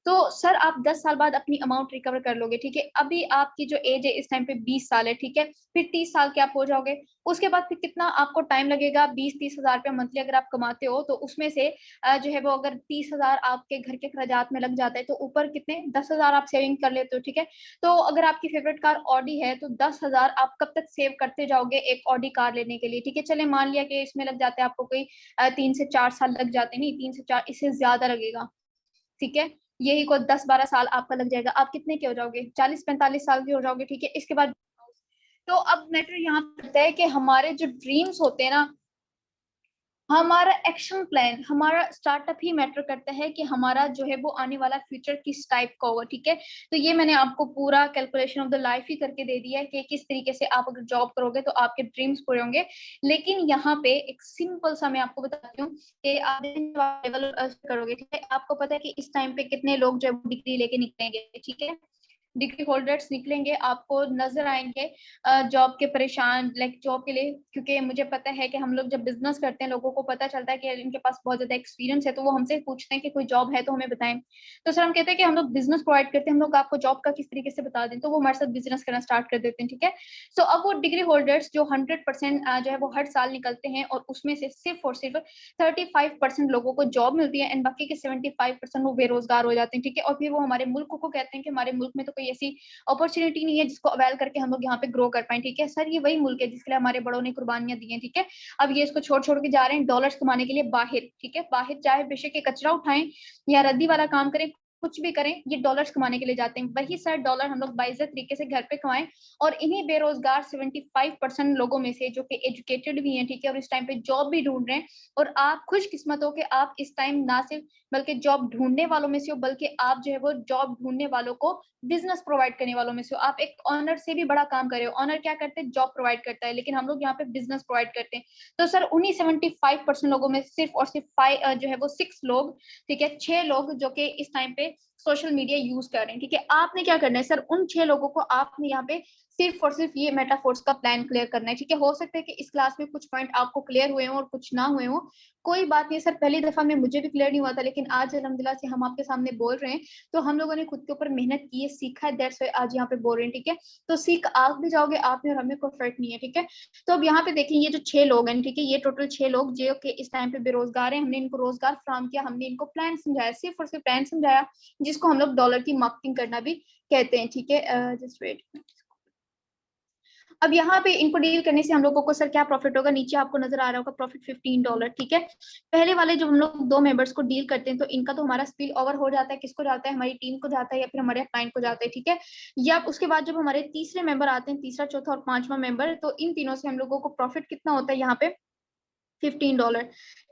तो सर आप 10 साल बाद अपनी अमाउंट रिकवर कर लोगे, ठीक है। अभी आपकी जो एज है इस टाइम पे 20 साल है, ठीक है, फिर 30 साल के आप हो जाओगे। उसके बाद फिर कितना आपको टाइम लगेगा? 20-30 हजार रुपया मंथली अगर आप कमाते हो तो उसमें से जो है वो अगर 30 हजार आपके घर के खर्चात में लग जाता है तो ऊपर कितने 10 हजार आप सेविंग कर लेते हो, ठीक है। तो अगर आपकी फेवरेट कार ऑडी है तो 10 हजार आप कब तक सेव करते जाओगे एक ऑडी कार लेने के लिए, ठीक है। चले मान लिया कि इसमें लग जाते हैं आपको कोई 3 से 4 साल लग जाते हैं, नहीं 3 से 4 इससे ज्यादा लगेगा, ठीक है। यही को 10-12 साल आपका लग जाएगा, आप कितने के हो जाओगे? 40-45 साल के हो जाओगे, ठीक है। इसके बाद तो अब मैटर यहाँ पड़ता है कि हमारे जो ड्रीम्स होते हैं ना, हमारा एक्शन प्लान, हमारा स्टार्टअप ही मैटर करता है कि हमारा जो है वो आने वाला फ्यूचर किस टाइप का होगा, ठीक है। तो ये मैंने आपको पूरा कैलकुलेशन ऑफ द लाइफ ही करके दे दिया है कि किस तरीके से आप अगर जॉब करोगे तो आपके ड्रीम्स पूरे होंगे। लेकिन यहाँ पे एक सिंपल सा मैं आपको बताती हूँ कि आप लेवल करोगे, ठीक है। आपको पता है कि इस टाइम पे कितने लोग जो है डिग्री लेके निकलेंगे, ठीक है, डिग्री होल्डर्स निकलेंगे, आपको नजर आएंगे जॉब के परेशान, लाइक जॉब के लिए, क्योंकि मुझे पता है कि हम लोग जब बिजनेस करते हैं लोगों को पता चलता है कि इनके पास बहुत ज्यादा एक्सपीरियंस है तो वो हमसे पूछते हैं कि कोई जॉब है तो हमें बताएं। तो सर हम कहते हैं कि हम लोग बिजनेस प्रोवाइड करते हैं, हम लोग आपको जॉब का किस तरीके से बता दें, तो वो हमारे साथ बिजनेस करना स्टार्ट कर देते हैं, ठीक है। सो अब वो डिग्री होल्डर्स जो 100% जो है वो हर साल निकलते हैं और उसमें से सिर्फ और सिर्फ 35% लोगों को जॉब मिलती है एंड बाकी के 75% वो बेरोजगार हो जाते हैं, ठीक है। और फिर वो हमारे मुल्क को कहते हैं कि हमारे मुल्क में तो कोई ऐसी अपॉर्चुनिटी नहीं है जिसको अवेल करके हम लोग यहाँ पे ग्रो कर पाए, ठीक है। सर ये वही मुल्क है जिसके लिए हमारे बड़ों ने कुर्बानियां दी हैं, ठीक है। अब ये इसको छोड़ के जा रहे हैं डॉलर्स कमाने के लिए बाहर, ठीक है। बाहर चाहे बेशक के कचरा उठाएं या रद्दी वाला काम करें, कुछ भी करें, ये डॉलर्स कमाने के लिए जाते हैं। वही सर डॉलर हम लोग बाइज्जत तरीके से घर पे कमाएं और इन्हीं बेरोजगार 75% लोगों में से जो कि एजुकेटेड भी हैं, ठीक है, और इस टाइम पे जॉब भी ढूंढ रहे हैं। और आप खुशकिस्मत हो कि आप इस टाइम ना सिर्फ बल्कि जॉब ढूंढने वालों में से हो, बल्कि आप जो है वो जॉब ढूंढने वालों को बिजनेस प्रोवाइड करने वालों में से हो। आप एक ऑनर से भी बड़ा काम कर रहे हो। ऑनर क्या करते हैं? जॉब प्रोवाइड करता है, लेकिन हम लोग यहाँ पे बिजनेस प्रोवाइड करते हैं। तो सर उन्हीं 75% लोगों में सिर्फ और सिर्फ 5 जो है वो 6 लोग, ठीक है, 6 लोग जो कि इस टाइम पे सोशल मीडिया यूज कर रहे हैं, ठीक है। आपने क्या करना है सर? उन 6 लोगों को आपने यहाँ पे सिर्फ और सिर्फ ये मेटाफोर्स का प्लान क्लियर करना है, ठीक है। हो सकता है कि इस क्लास में कुछ पॉइंट आपको क्लियर हुए हों और कुछ ना हुए हों, कोई बात नहीं सर, पहली दफा में मुझे भी क्लियर नहीं हुआ था, लेकिन आज अल्हम्दुलिल्लाह से हम आपके सामने बोल रहे हैं तो हम लोगों ने खुद के ऊपर मेहनत की है, सीखा है, दैट्स व्हाई आज यहाँ पे बोल रहे हैं, ठीक है। तो सीख आप भी जाओगे, आप में और हमें कोई फर्क नहीं है, ठीक है। तो अब यहाँ पे देखें ये जो 6 लोग हैं, ठीक है, ये टोटल 6 लोग जो कि इस टाइम पे बेरोजगार हैं, हमने इनको रोजगार फराहम किया, हमने इनको प्लान समझाया, सिर्फ और सिर्फ प्लान समझाया, जिसको हम लोग डॉलर की मार्केटिंग करना भी कहते हैं, ठीक है। Just wait. अब यहाँ पे इनको डील करने से हम लोगों को सर क्या प्रॉफिट होगा, नीचे आपको नजर आ रहा होगा प्रॉफिट $15, ठीक है। पहले वाले जब हम लोग 2 मेंबर्स को डील करते हैं तो इनका तो हमारा स्पिल ओवर हो जाता है, किसको जाता है, हमारी टीम को जाता है या फिर हमारे क्लाइंट को जाता है, ठीक है। या उसके बाद जब हमारे तीसरे मेंबर आते हैं, तीसरा, चौथा और पांचवा मेंबर, तो इन तीनों से हम लोगों को प्रॉफिट कितना होता है यहाँ पे $15,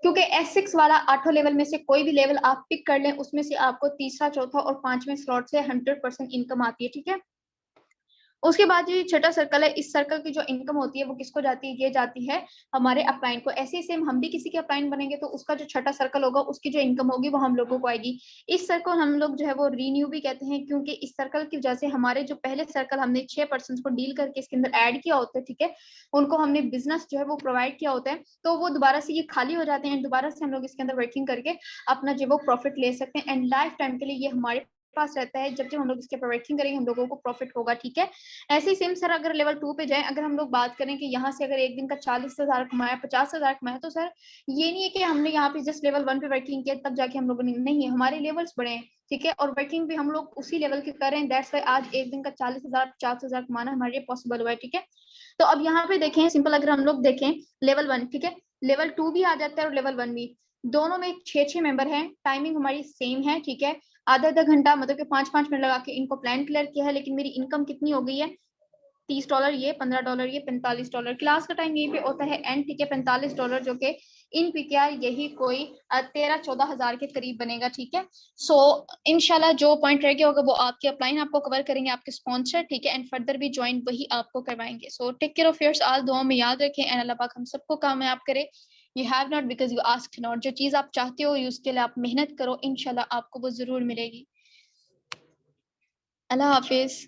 क्योंकि S6 वाला 8 लेवल में से कोई भी लेवल आप पिक कर लें, उसमें से आपको तीसरा, चौथा और पांचवें स्लॉट से 100% इनकम आती है, ठीक है। उसके बाद जो छठा सर्कल है, इस सर्कल की जो इनकम होती है वो किसको जाती है, ये जाती है हमारे अपलाइन को। ऐसे ही सेम हम भी किसी के अपलाइन बनेंगे तो उसका जो छठा सर्कल होगा उसकी जो इनकम होगी वो हम लोगों को आएगी। इस सर्कल हम लोग जो है वो रीन्यू भी कहते हैं, क्योंकि इस सर्कल की वजह से हमारे जो पहले सर्कल हमने 6 पर्सन को डील करके इसके अंदर ऐड किया होता है, ठीक है, उनको हमने बिजनेस जो है वो प्रोवाइड किया होता है, तो वो दोबारा से ये खाली हो जाते हैं, दोबारा से हम लोग इसके अंदर वर्किंग करके अपना जो वो प्रॉफिट ले सकते हैं, एंड लाइफ टाइम के लिए ये हमारे पास रहता है। जब जब हम लोग इसके वर्किंग करेंगे हम लोगों को प्रॉफिट होगा, ठीक है। ऐसे ही सेम सर अगर लेवल 2 पे जाए, अगर हम लोग बात करें कि यहाँ से अगर एक दिन का 40,000 कमाया, 50,000 कमाया, तो सर ये नहीं है कि हमने यहाँ पे जस्ट लेवल 1 पे वर्किंग किया तब जाके हम लोगों ने, नहीं है, हमारे लेवल्स बड़े हैं, ठीक है, और वर्किंग भी हम लोग उसी लेवल के कर रहे हैं। दैट्स व्हाई आज एक दिन का 40,000 50,000 कमाना हमारे लिए पॉसिबल हुआ है, ठीक है। तो अब यहाँ पे देखें सिंपल, अगर हम लोग देखें लेवल 1, ठीक है, लेवल 2 भी आ जाता है और लेवल 1 भी, दोनों में 6 मेंबर हैं, टाइमिंग हमारी सेम है, ठीक है, आधा घंटा मतलब कि 5 मिनट लगा के इनको प्लान क्लियर किया है। लेकिन मेरी इनकम कितनी हो गई है, $30, ये $15, ये $45। क्लास का टाइम यहीं पे होता है एंड, ठीक है, $45, जो कि इन पीकेआर यही कोई 13-14 हजार के करीब बनेगा, ठीक है। सो इंशाल्लाह जो पॉइंट रह गया होगा वो आपके अपलाइन आपको कवर करेंगे, आपके स्पॉन्सर, ठीक है, एंड फर्दर भी ज्वाइन वही आपको करवाएंगे। So take care of yours all, दुआ में याद रखें एंड अल्लाह पाक हम सबको कामयाब करे। You have not because you asked not, जो चीज आप चाहते हो उसके लिए आप मेहनत करो, इंशाल्लाह आपको वो जरूर मिलेगी। अल्लाह हाफिज।